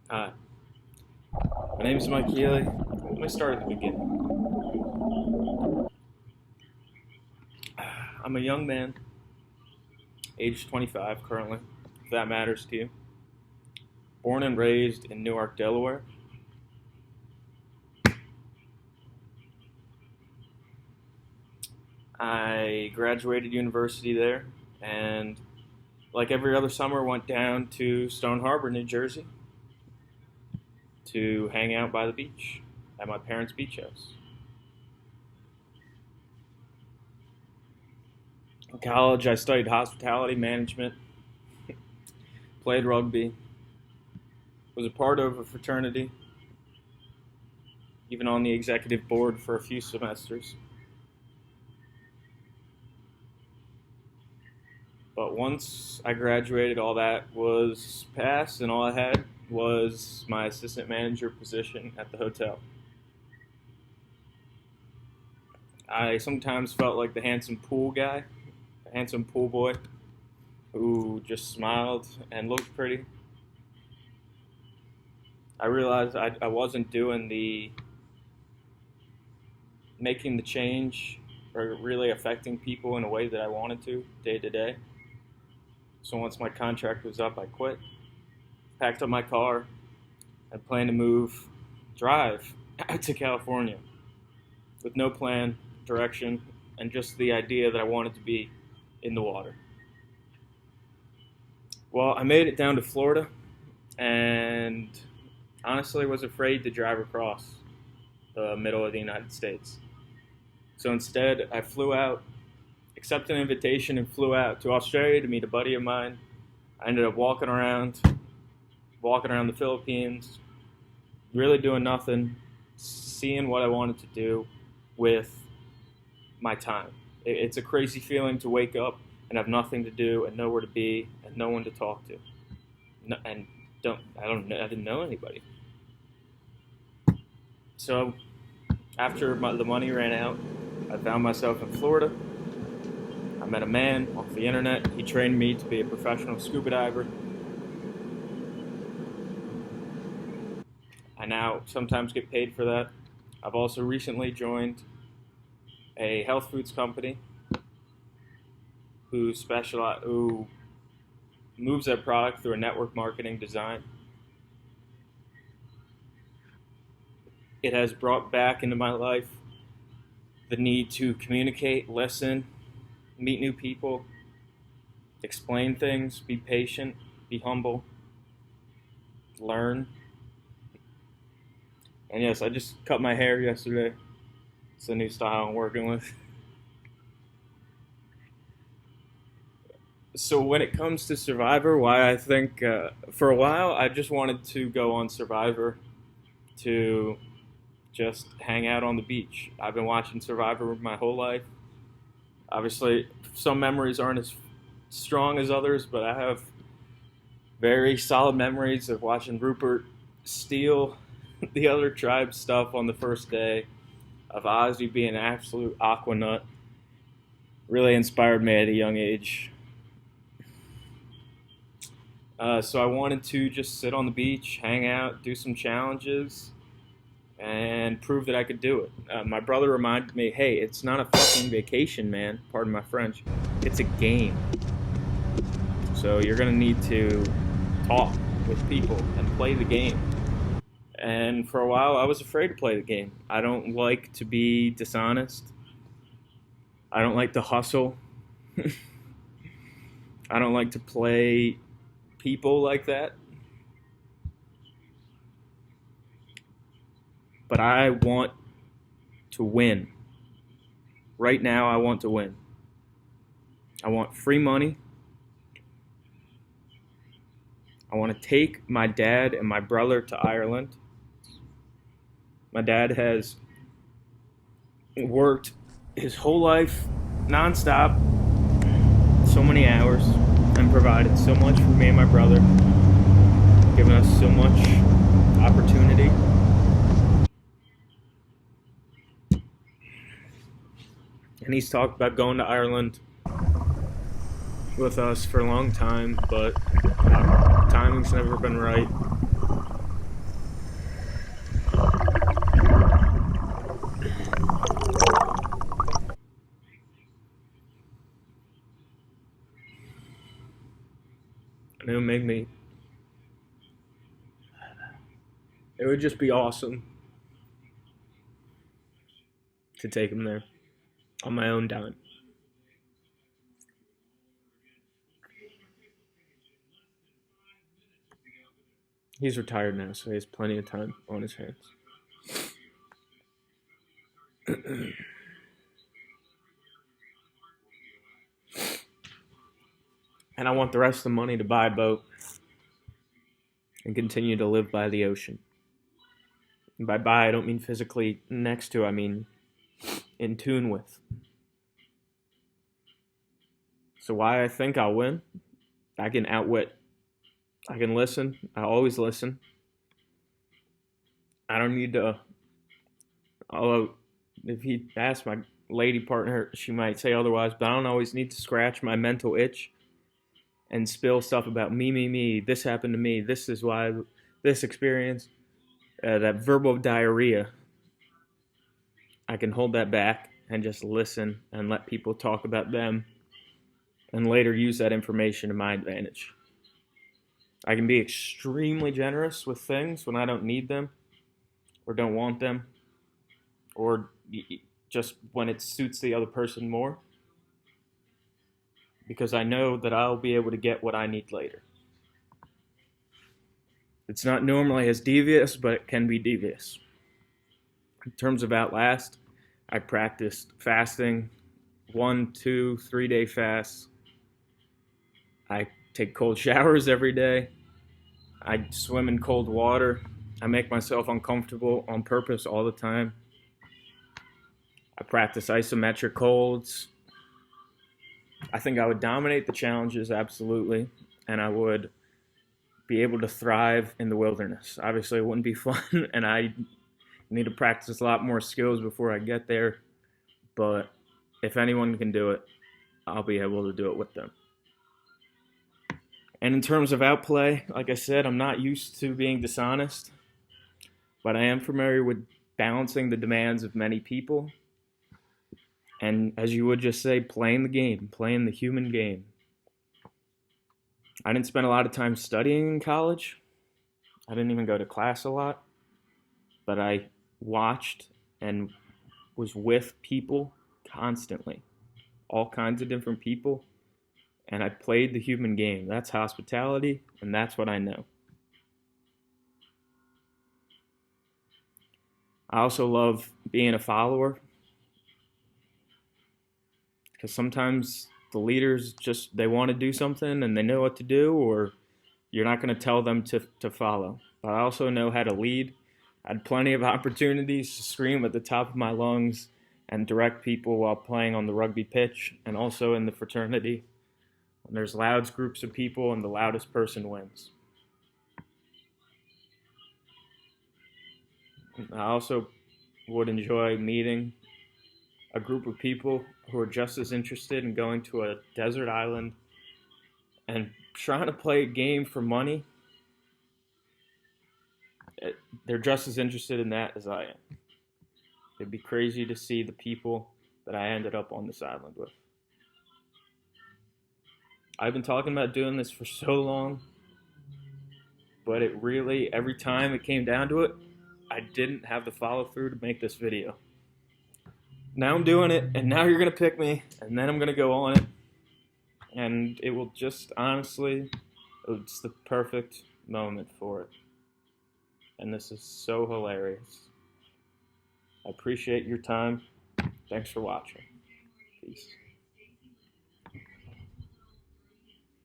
Hi, my name is Mike Healy. Let me start at the beginning. I'm a young man, age 25 currently, if that matters to you. Born and raised in Newark, Delaware. I graduated university there and, like every other summer, went down to Stone Harbor, New Jersey to hang out by the beach at my parents' beach house. In college, I studied hospitality management, played rugby, was a part of a fraternity, even on the executive board for a few semesters. But once I graduated, all that was past, and all I had was my assistant manager position at the hotel. I sometimes felt like the handsome pool guy, the handsome pool boy who just smiled and looked pretty. I realized I wasn't doing the making the change or really affecting people in a way that I wanted to day to day. So once my contract was up, I quit, packed up my car, and planned to drive out to California with no plan, direction, and just the idea that I wanted to be in the water. Well, I made it down to Florida and honestly was afraid to drive across the middle of the United States. So instead, I flew out, accepted an invitation, and flew out to Australia to meet a buddy of mine. I ended up walking around the Philippines, really doing nothing, seeing what I wanted to do with my time. It's a crazy feeling to wake up and have nothing to do and nowhere to be and no one to talk to, and I didn't know anybody. So after the money ran out, I found myself in Florida. I met a man off the internet. He trained me to be a professional scuba diver. I now sometimes get paid for that. I've also recently joined a health foods company who moves their product through a network marketing design. It has brought back into my life the need to communicate, listen, meet new people, explain things, be patient, be humble, learn. And yes, I just cut my hair yesterday. It's the new style I'm working with. So when it comes to Survivor, why I think for a while I just wanted to go on Survivor to just hang out on the beach. I've been watching Survivor my whole life. Obviously, some memories aren't as strong as others, but I have very solid memories of watching Rupert steal the other tribe's stuff on the first day, of Ozzy being an absolute aqua nut. Really inspired me at a young age. So I wanted to just sit on the beach, hang out, do some challenges, and prove that I could do it. My brother reminded me, hey, it's not a fucking vacation, man. Pardon my French. It's a game. So you're going to need to talk with people and play the game. And for a while, I was afraid to play the game. I don't like to be dishonest. I don't like to hustle. I don't like to play people like that. But I want to win. Right now, I want to win. I want free money. I want to take my dad and my brother to Ireland. My dad has worked his whole life nonstop, so many hours, and provided so much for me and my brother, giving us so much opportunity. And he's talked about going to Ireland with us for a long time, but timing's never been right. make me. It would just be awesome to take him there on my own dime. He's retired now, so he has plenty of time on his hands. And I want the rest of the money to buy a boat and continue to live by the ocean. And by I don't mean physically next to, I mean in tune with. So why I think I'll win? I can outwit. I can listen. I always listen. I don't need to, although if he asks my lady partner, she might say otherwise, but I don't always need to scratch my mental itch and spill stuff about me, this happened to me, this is why, this experience, that verbal diarrhea. I can hold that back and just listen and let people talk about them and later use that information to my advantage. I can be extremely generous with things when I don't need them or don't want them or just when it suits the other person more, because I know that I'll be able to get what I need later. It's not normally as devious, but it can be devious. In terms of Outlast, I practiced fasting, 1, 2, 3 day fasts. I take cold showers every day. I swim in cold water. I make myself uncomfortable on purpose all the time. I practice isometric holds. I think I would dominate the challenges, absolutely, and I would be able to thrive in the wilderness. Obviously, it wouldn't be fun, and I need to practice a lot more skills before I get there, but if anyone can do it, I'll be able to do it with them. And in terms of outplay, like I said, I'm not used to being dishonest, but I am familiar with balancing the demands of many people. And as you would just say, playing the game, playing the human game. I didn't spend a lot of time studying in college. I didn't even go to class a lot. But I watched and was with people constantly. All kinds of different people. And I played the human game. That's hospitality, and that's what I know. I also love being a follower, because sometimes the leaders just, they want to do something and they know what to do, or you're not going to tell them to follow. But I also know how to lead. I had plenty of opportunities to scream at the top of my lungs and direct people while playing on the rugby pitch and also in the fraternity. When there's loud groups of people and the loudest person wins. I also would enjoy meeting a group of people who are just as interested in going to a desert island and trying to play a game for money. They're just as interested in that as I am. It'd be crazy to see the people that I ended up on this island with. I've been talking about doing this for so long, but it really, every time it came down to it, I didn't have the follow through to make this video. Now I'm doing it, and now you're going to pick me, and then I'm going to go on it, and it will just, honestly, it's the perfect moment for it. And this is so hilarious. I appreciate your time. Thanks for watching. Peace.